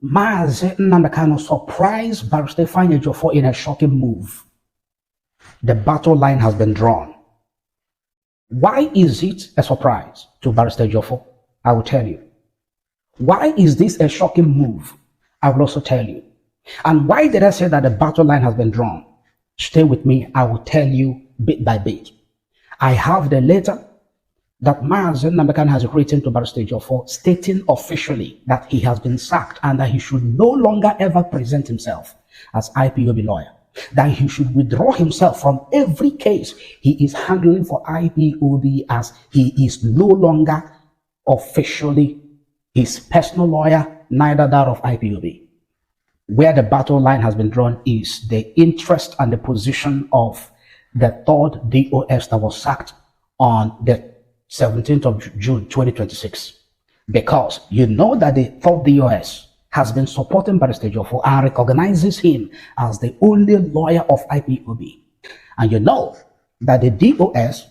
Mazi Nnamdi Kanu surprised Barrister Ifeanyi Ejiofor in a shocking move. The battle line has been drawn. Why is it a surprise to Barrister Ejiofor? I will tell you. Why is this a shocking move? I will also tell you. And why did I say that the battle line has been drawn? Stay with me. I will tell you bit by bit. I have the letter that Mazi Nnamdi Kanu has written to Barrister Ejiofor stating officially that he has been sacked and that he should no longer ever present himself as IPOB lawyer, that he should withdraw himself from every case he is handling for IPOB, as he is no longer officially his personal lawyer, neither that of IPOB. Where the battle line has been drawn is the interest and the position of the third DOS that was sacked on the 17th of June 2026, because you know that the third DOS has been supporting Barrister Ejiofor and recognizes him as the only lawyer of IPOB. And you know that the DOS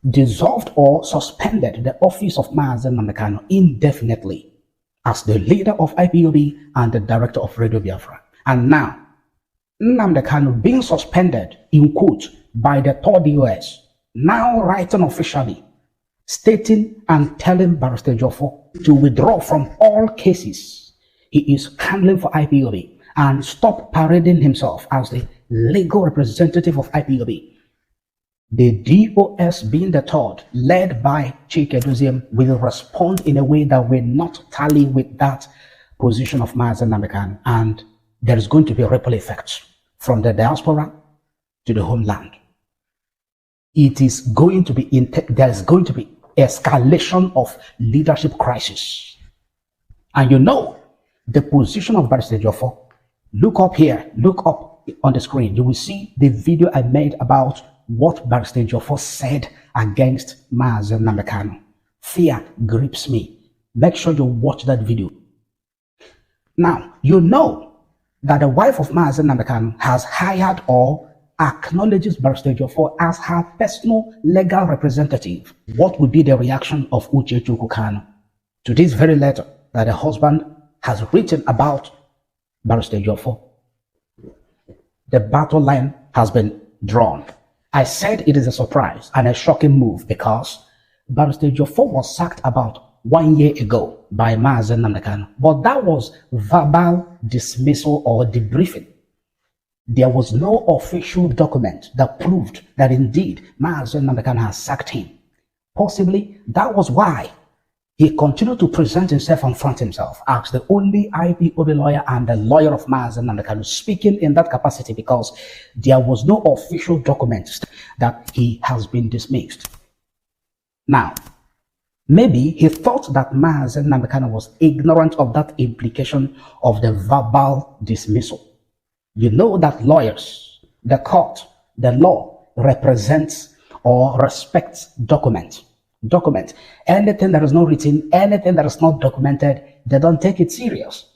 dissolved or suspended the office of Mazi Nnamdi Kanu indefinitely as the leader of IPOB and the director of Radio Biafra. And now, Nnamdi Kanu being suspended, in quote, by the third DOS, now writing officially, stating and telling Barrister Ejiofor to withdraw from all cases he is handling for IPOB and stop parading himself as the legal representative of IPOB. The DOS, being the third, led by Chike Doziem, will respond in a way that will not tally with that position of Mazi Nnamdi Kanu, and there is going to be ripple effects from the diaspora to the homeland. It is going to be there is going to be escalation of leadership crisis. And you know the position of Barrister Ejiofor. Look up here, look up on the screen. You will see the video I made about what Barrister Ejiofor said against Mazi Nnamdi Kanu. Fear grips me. Make sure you watch that video. Now, you know that the wife of Mazi Nnamdi Kanu has hired or acknowledges Barrister Ejiofor as her personal legal representative. What would be the reaction of Uchechi Kanu to this very letter that the husband has written about Barrister Ejiofor? The battle line has been drawn. I said it is a surprise and a shocking move because Barrister Ejiofor was sacked about 1 year ago by Mazi Nnamdi Kanu, but that was verbal dismissal or debriefing. There was no official document that proved that indeed Mazi Nnamdi Kanu has sacked him. Possibly that was why he continued to present himself and front himself as the only IPOB lawyer and the lawyer of Mazi Nnamdi Kanu, speaking in that capacity because there was no official document that he has been dismissed. Now, maybe he thought that Mazi Nnamdi Kanu was ignorant of that implication of the verbal dismissal. You know that lawyers, the court, the law represents or respects document. Anything that is not written, anything that is not documented, they don't take it serious.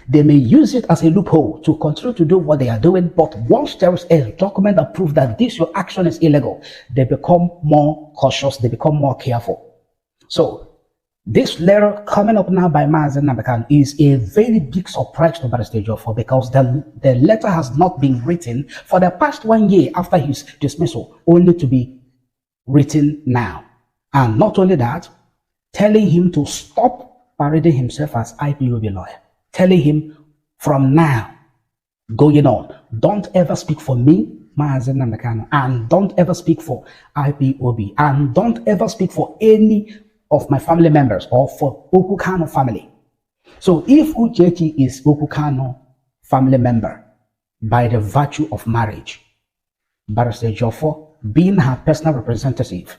They may use it as a loophole to continue to do what they are doing, but once there is a document that proves that this your action is illegal, they become more cautious, they become more careful. So this letter coming up now by Mazi Nnamdi Kanu is a very big surprise to Barrister Ejiofor because the letter has not been written for the past 1 year after his dismissal, only to be written now. And not only that, telling him to stop parading himself as IPOB lawyer, telling him from now, going on, don't ever speak for me, Mazi Nnamdi Kanu, and don't ever speak for IPOB, and don't ever speak for any of my family members or for Oku Kanu family. So if Uchechi is Oku Kanu family member by the virtue of marriage, Barrister Ejiofor being her personal representative,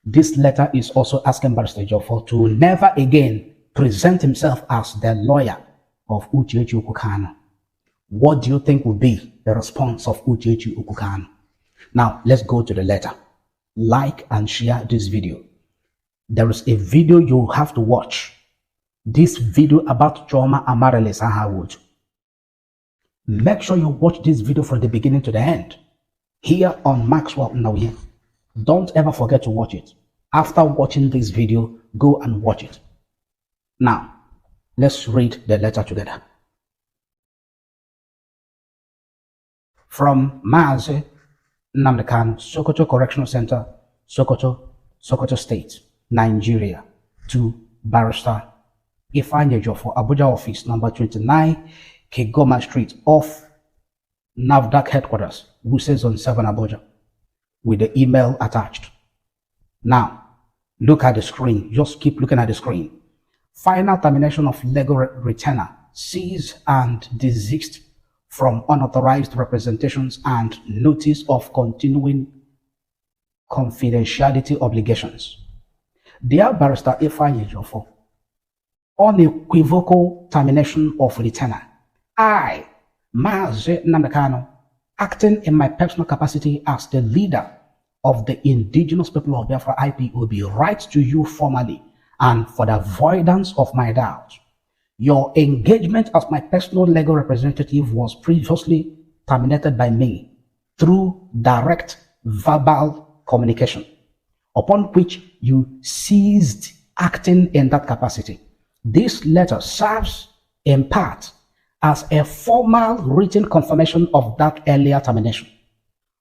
this letter is also asking Barrister Ejiofor to never again present himself as the lawyer of Uchechi Kanu. What do you think will be the response of Uchechi Kanu? Now, let's go to the letter. Like and share this video. There is a video you have to watch. This video about Choma Amarele Sahawood. Make sure you watch this video from the beginning to the end. Here on Maxwell Nnawuihe. Don't ever forget to watch it. After watching this video, go and watch it. Now, let's read the letter together. from Mazi Nnamdi Kanu, Sokoto Correctional Center, Sokoto State, Nigeria, to Barrister Ifeanyi Ejiofor, Abuja office, number 29, Kigoma Street, off NAFDAC headquarters, Wuse Zone 7, Abuja, with the email attached. Now, look at the screen. Just keep looking at the screen. Final termination of legal retainer, cease and desist from unauthorized representations and notice of continuing confidentiality obligations. Dear Barrister Ifeanyi Ejiofor, unequivocal termination of retainer. I, Mazi Nnamdi Kanu, acting in my personal capacity as the leader of the indigenous people of Biafra IPOB, write to you formally and for the avoidance of my doubt. Your engagement as my personal legal representative was previously terminated by me through direct verbal communication, upon which you ceased acting in that capacity. This letter serves in part as a formal written confirmation of that earlier termination.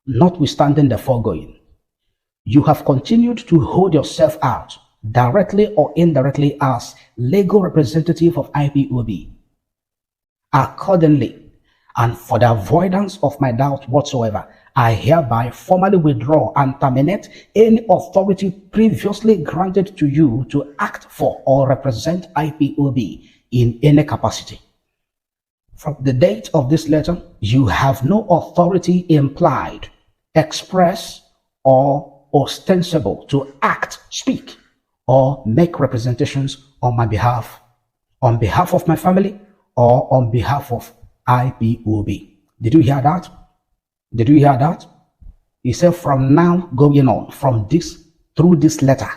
Notwithstanding the foregoing, you have continued to hold yourself out, directly or indirectly, as legal representative of IPOB. Accordingly, and for the avoidance of my doubt whatsoever, I hereby formally withdraw and terminate any authority previously granted to you to act for or represent IPOB in any capacity. From the date of this letter, you have no authority implied, express, or ostensible to act, speak, or make representations on my behalf, on behalf of my family, or on behalf of IPOB. Did you hear that? Did you hear that? He said, from now going on, through this letter,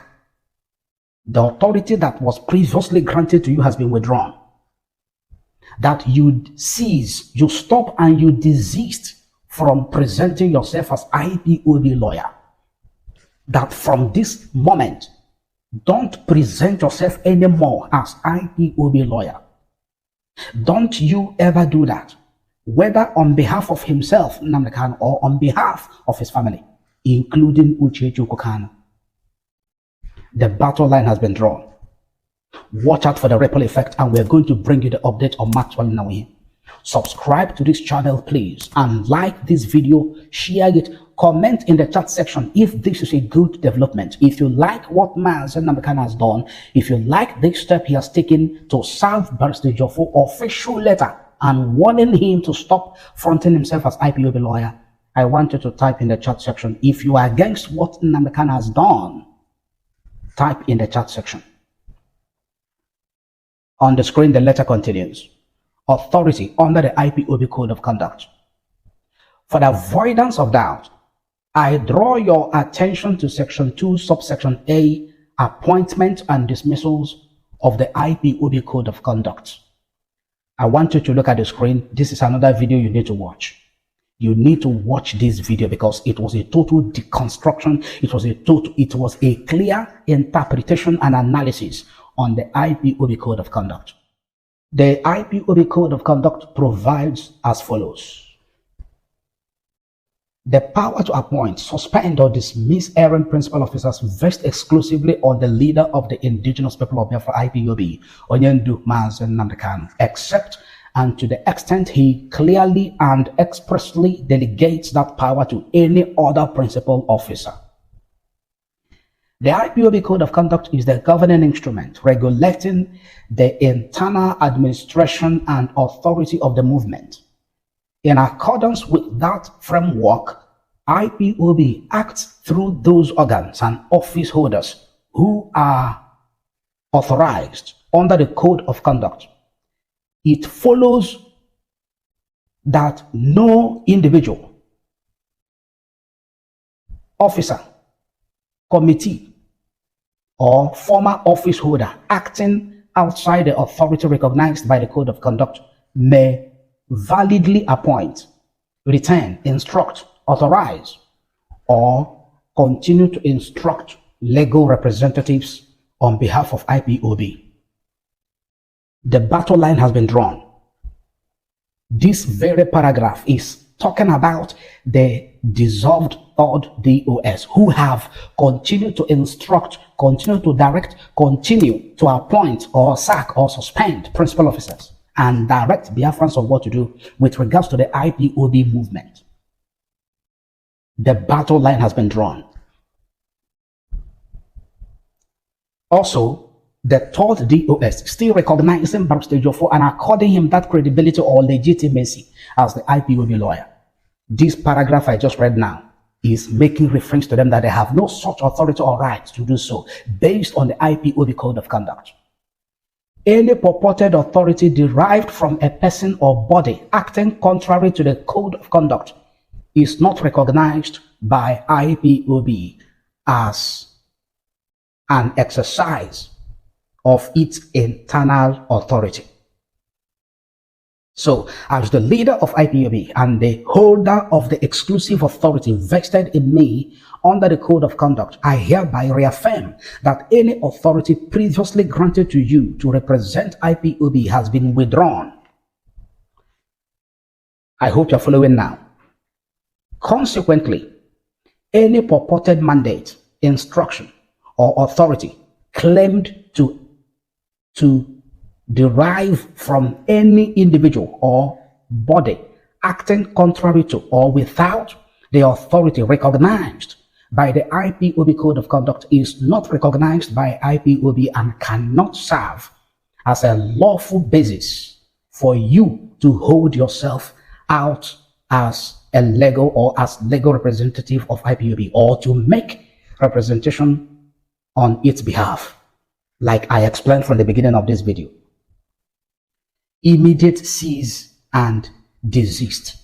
the authority that was previously granted to you has been withdrawn. That you cease, you stop, and you desist from presenting yourself as IPOB lawyer. That from this moment, don't present yourself anymore as IPOB lawyer. Don't you ever do that, whether on behalf of himself, Nnamdi Kanu, or on behalf of his family, including Uche Kanu. The battle line has been drawn. Watch out for the ripple effect, and we're going to bring you the update on Maxwell Nnawuihe. Subscribe to this channel, please, and like this video, share it, comment in the chat section if this is a good development. If you like what Mazi Nnamdi Kanu has done, if you like this step he has taken to serve Barrister Ejiofor official letter and warning him to stop fronting himself as IPOB lawyer, I want you to type in the chat section. If you are against what Nnamdi Kanu has done, type in the chat section. On the screen, the letter continues. Authority under the IPOB Code of Conduct. For the avoidance of doubt, I draw your attention to Section 2, Subsection A, Appointment and Dismissals of the IPOB Code of Conduct. I want you to look at the screen. This is another video you need to watch. You need to watch this video because it was a total deconstruction. It was a clear interpretation and analysis on the IPOB Code of Conduct. The IPOB Code of Conduct provides as follows. The power to appoint, suspend, or dismiss errant principal officers vests exclusively on the leader of the indigenous people of Biafra IPOB, Onyendu Mazi Nnamdi Kanu, except and to the extent he clearly and expressly delegates that power to any other principal officer. The IPOB Code of Conduct is the governing instrument regulating the internal administration and authority of the movement. In accordance with that framework, IPOB acts through those organs and office holders who are authorized under the Code of Conduct. It follows that no individual, officer, committee, or former office holder acting outside the authority recognized by the Code of Conduct may validly appoint, retain, instruct, authorize, or continue to instruct legal representatives on behalf of IPOB. The battle line has been drawn. This very paragraph is talking about the dissolved third DOS who have continued to instruct, continue to direct, continue to appoint or sack or suspend principal officers and direct Biafrans on what to do with regards to the IPOB movement. The battle line has been drawn. Also, the third DOS still recognizing Barrister Ejiofor and according him that credibility or legitimacy as the IPOB lawyer. This paragraph I just read now is making reference to them that they have no such authority or right to do so based on the IPOB Code of Conduct. Any purported authority derived from a person or body acting contrary to the Code of Conduct is not recognized by IPOB as an exercise of its internal authority. So, as the leader of IPOB and the holder of the exclusive authority vested in me under the Code of Conduct, I hereby reaffirm that any authority previously granted to you to represent IPOB has been withdrawn. I hope you're following now. Consequently, any purported mandate, instruction, or authority claimed to derive from any individual or body acting contrary to or without the authority recognized by the IPOB Code of Conduct is not recognized by IPOB and cannot serve as a lawful basis for you to hold yourself out as a legal or as legal representative of IPOB or to make representation on its behalf, like I explained from the beginning of this video. Immediate cease and desist.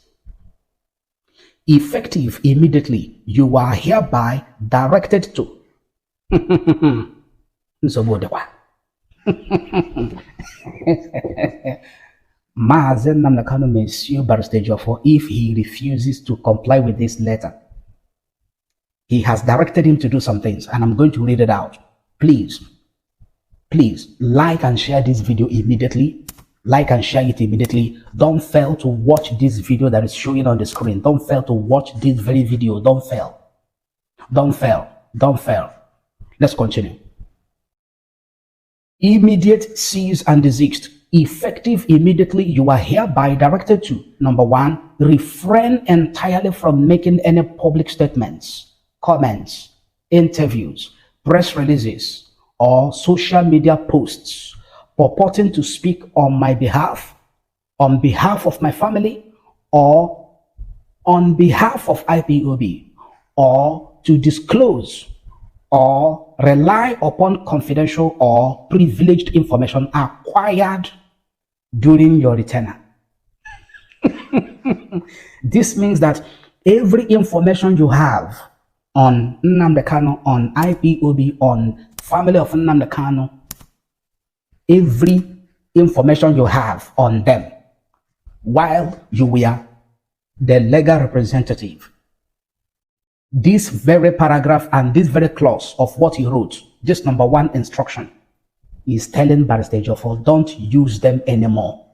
Effective immediately, you are hereby directed to Mazi Nnamdi Kanu may sue Barrister Ejiofor if he refuses to comply with this letter. He has directed him to do some things, and I'm going to read it out. Please like and share this video immediately. Like and share it immediately. Don't fail to watch this video that is showing on the screen. Don't fail to watch this very video. Don't fail. Don't fail. Don't fail. Let's continue. Immediate cease and desist. Effective immediately, you are hereby directed to, number 1, refrain entirely from making any public statements, comments, interviews, press releases, or social media posts purporting to speak on my behalf, on behalf of my family, or on behalf of IPOB, or to disclose or rely upon confidential or privileged information acquired during your retainer. This means that every information you have on Nnamdi Kanu, on IPOB, on family of Nnamdi Kanu, every information you have on them while you were the legal representative, this very paragraph and this very clause of what he wrote, just number 1 instruction, is telling Barrister Ejiofor, don't use them anymore.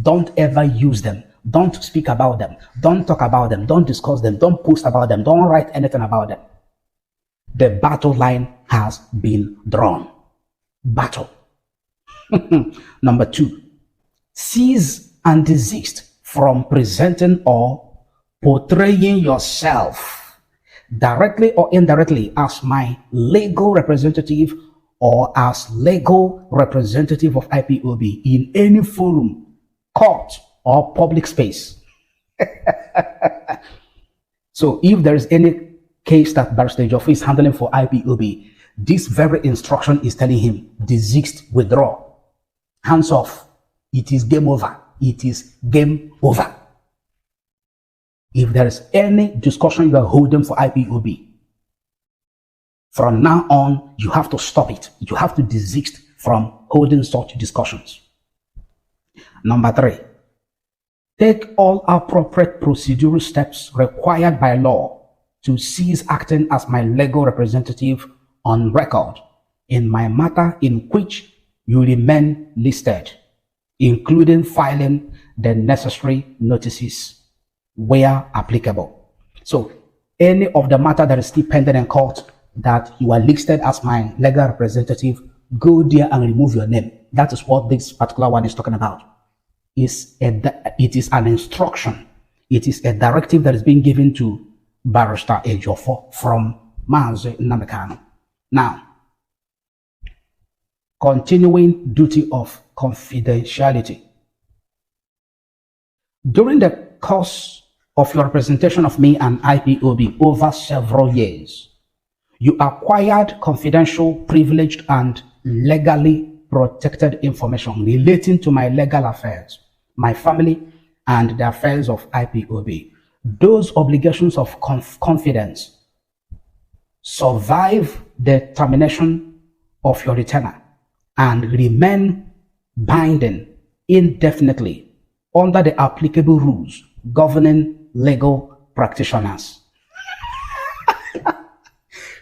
Don't ever use them. Don't speak about them. Don't talk about them. Don't discuss them. Don't post about them. Don't write anything about them. The battle line has been drawn. Battle. Number 2, cease and desist from presenting or portraying yourself directly or indirectly as my legal representative or as legal representative of IPOB in any forum, court, or public space. So if there is any case that Barrister Ejiofor is handling for IPOB, this very instruction is telling him, desist, withdraw, hands off. It is game over. It is game over. If there is any discussion you are holding for IPOB, from now on, you have to stop it. You have to desist from holding such discussions. Number 3, take all appropriate procedural steps required by law to cease acting as my legal representative on record in my matter in which you remain listed, including filing the necessary notices where applicable. So any of the matter that is still pending in court that you are listed as my legal representative, go there and remove your name. That is what this particular one is talking about. It is an instruction. It is a directive that is being given to Barrister Ejiofor from Mazi Nnamdi Kanu. Now, continuing duty of confidentiality. During the course of your representation of me and IPOB over several years, you acquired confidential, privileged, and legally protected information relating to my legal affairs, my family, and the affairs of IPOB. Those obligations of confidence survive the termination of your retainer and remain binding indefinitely under the applicable rules governing legal practitioners.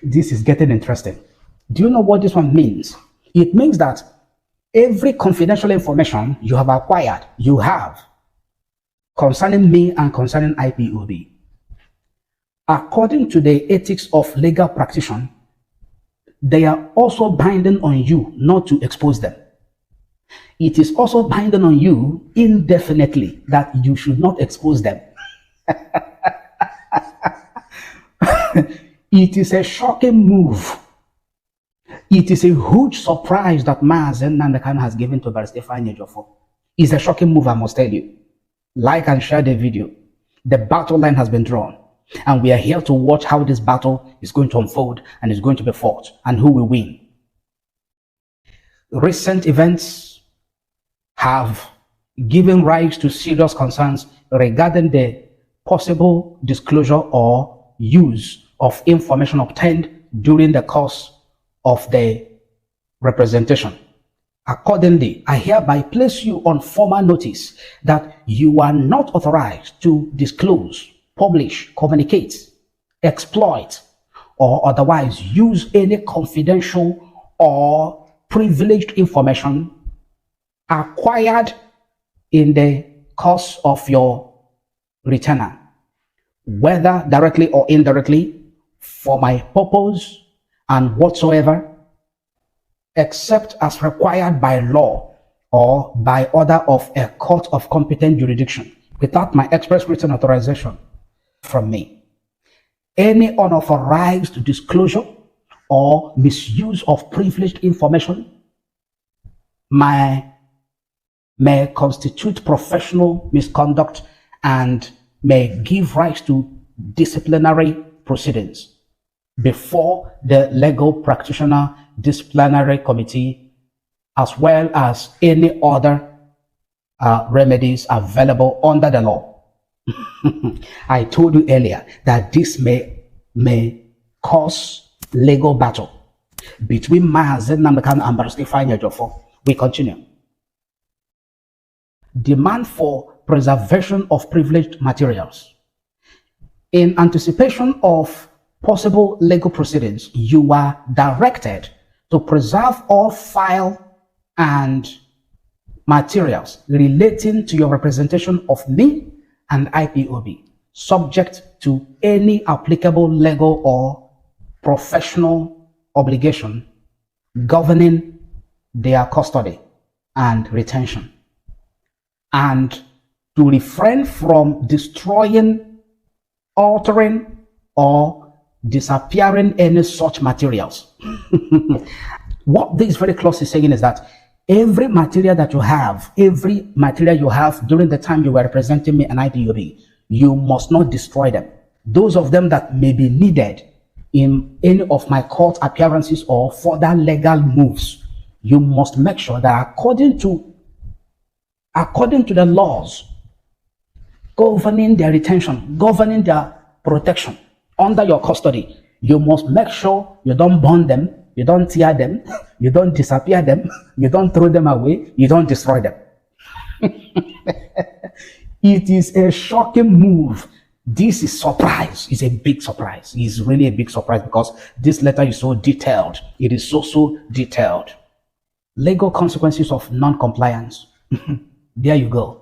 This is getting interesting. Do you know what this one means? It means that every confidential information you have acquired, you have, concerning me and concerning IPOB, according to the ethics of legal practitioner, they are also binding on you not to expose them. It is also binding on you indefinitely that you should not expose them. It is a shocking move. It is a huge surprise that Mazi Nnamdi Kanu has given to Barrister Ifeanyi Ejiofor. It's a shocking move, I must tell you. Like and share the video. The battle line has been drawn, and we are here to watch how this battle is going to unfold and is going to be fought, and who will win. Recent events have given rise to serious concerns regarding the possible disclosure or use of information obtained during the course of the representation. Accordingly, I hereby place you on formal notice that you are not authorized to disclose, publish, communicate, exploit, or otherwise use any confidential or privileged information acquired in the course of your retainer, whether directly or indirectly, for my purpose and whatsoever, except as required by law or by order of a court of competent jurisdiction, without my express written authorization from me. Any unauthorized disclosure or misuse of privileged information may constitute professional misconduct and may give rise to disciplinary proceedings before the legal practitioner disciplinary committee, as well as any other remedies available under the law. I told you earlier that this may cause legal battle between Mazi Nnamdi Kanu and Barrister Ifeanyi Ejiofor. We continue. Demand for preservation of privileged materials. In anticipation of possible legal proceedings, you are directed to preserve all file and materials relating to your representation of me and IPOB, subject to any applicable legal or professional obligation governing their custody and retention, and to refrain from destroying, altering, or disappearing any such materials. What this very clause is saying is that every material that you have, every material you have during the time you were representing me and IPOB, you must not destroy them. Those of them that may be needed in any of my court appearances or further legal moves, you must make sure that according to the laws governing their retention, governing their protection under your custody, you must make sure you don't burn them, you don't tear them, you don't disappear them, you don't throw them away, you don't destroy them. It is a shocking move. This is surprise. It's a big surprise. It's really a big surprise because this letter is so detailed. It is so detailed. Legal consequences of non-compliance. There you go.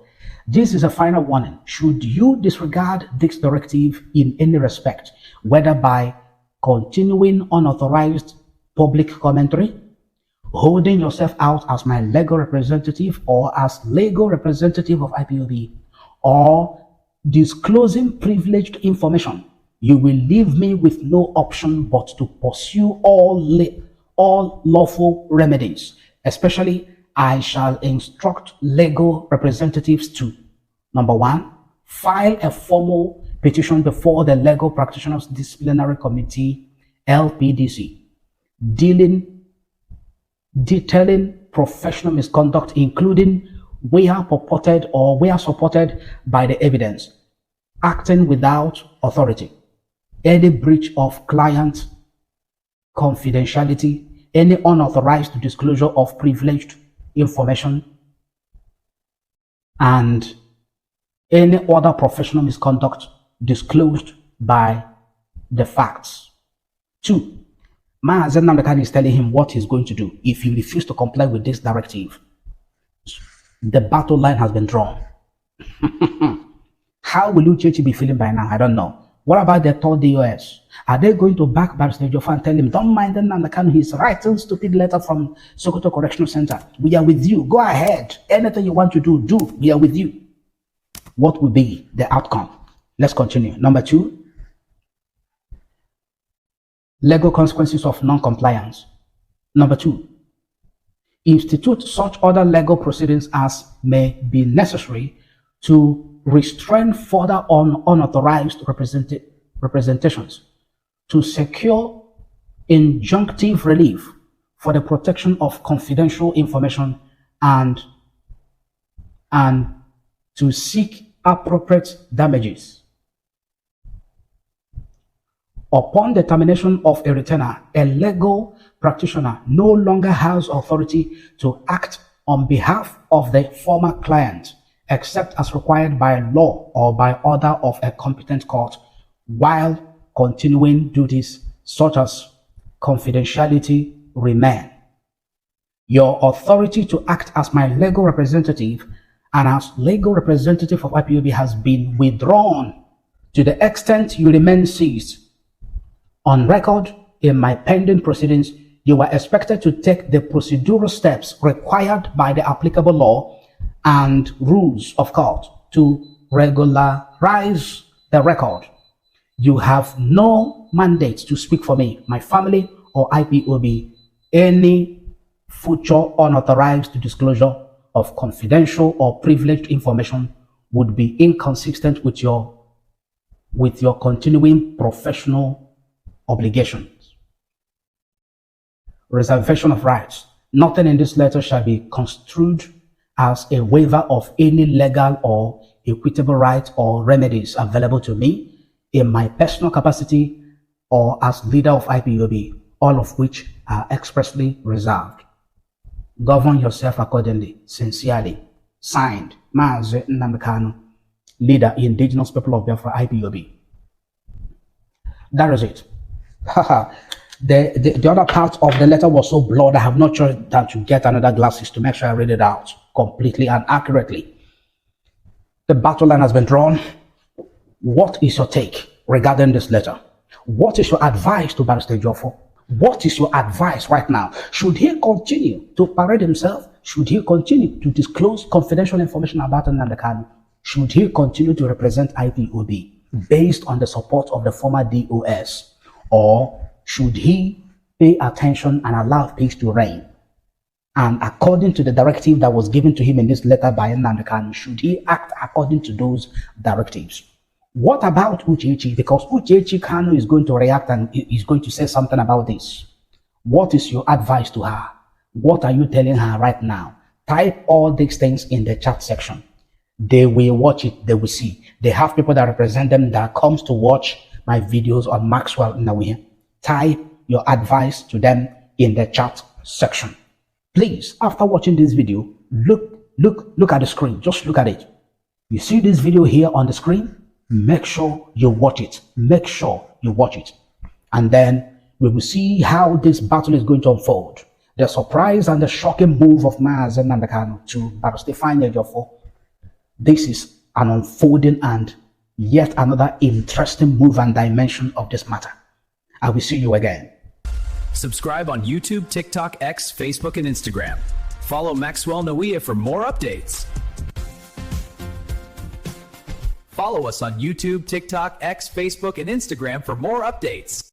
This is a final warning. Should you disregard this directive in any respect, whether by continuing unauthorized public commentary, holding yourself out as my legal representative or as legal representative of IPOB, or disclosing privileged information, you will leave me with no option but to pursue all lawful remedies. Especially, I shall instruct legal representatives to, number 1, file a formal petition before the Legal Practitioners Disciplinary Committee, LPDC, detailing professional misconduct, including where purported or where supported by the evidence, acting without authority, any breach of client confidentiality, any unauthorized disclosure of privileged information, and any other professional misconduct disclosed by the facts. 2. Mazi Nnamdi Kanu is telling him what he's going to do if he refuses to comply with this directive. The battle line has been drawn. How will Uchechi be feeling by now? I don't know. What about the third DOS? Are they going to back Barrister Ejiofor and tell him, don't mind Nnamdi Kanu, he's writing stupid letter from Sokoto Correctional Center. We are with you. Go ahead. Anything you want to do, do. We are with you. What will be the outcome? Let's continue. Number 2. Legal consequences of non-compliance. Number 2. Institute such other legal proceedings as may be necessary to restrain further on unauthorized representations, to secure injunctive relief for the protection of confidential information, and to seek appropriate damages. Upon the termination of a retainer, a legal practitioner no longer has authority to act on behalf of the former client, except as required by law or by order of a competent court, while continuing duties such as confidentiality remain. Your authority to act as my legal representative and as legal representative of IPOB has been withdrawn to the extent you remain seized. On record, in my pending proceedings, you are expected to take the procedural steps required by the applicable law and rules of court to regularize the record. You have no mandate to speak for me, my family, or IPOB. Any future unauthorized disclosure of confidential or privileged information would be inconsistent with your continuing professional obligations. Reservation of rights. Nothing in this letter shall be construed as a waiver of any legal or equitable right or remedies available to me in my personal capacity or as leader of IPOB, all of which are expressly reserved. Govern yourself accordingly. Sincerely. Signed, Mazi Nnamdi Kanu, leader, Indigenous People of Biafra, IPOB. That is it. The other part of the letter was so blurred, I have not tried that to get another glasses to make sure I read it out completely and accurately. The battle line has been drawn. What is your take regarding this letter? What is your advice to Barrister Ejiofor? What is your advice right now? Should he continue to parade himself? Should he continue to disclose confidential information about Nnamdi Kanu? Should he continue to represent IPOB based on the support of the former DOS? Or should he pay attention and allow peace to reign? And according to the directive that was given to him in this letter by Nnamdi Kanu, should he act according to those directives? What about Uchechi? Because Uchechi Kanu is going to react and is going to say something about this. What is your advice to her? What are you telling her right now? Type all these things in the chat section. They will watch it. They will see. They have people that represent them that comes to watch my videos on Maxwell Nnawuihe. Type your advice to them in the chat section. Please, after watching this video, look at the screen. Just look at it. You see this video here on the screen? Make sure you watch it. Make sure you watch it. And then we will see how this battle is going to unfold. The surprise and the shocking move of Mazi Nnamdi Kanu to Barrister Ifeanyi Ejiofor This is an unfolding and yet another interesting move and dimension of this matter. I will see you again. Subscribe on YouTube, TikTok, X, Facebook, and Instagram. Follow Maxwell Nnawuihe for more updates. Follow us on YouTube, TikTok, X, Facebook, and Instagram for more updates.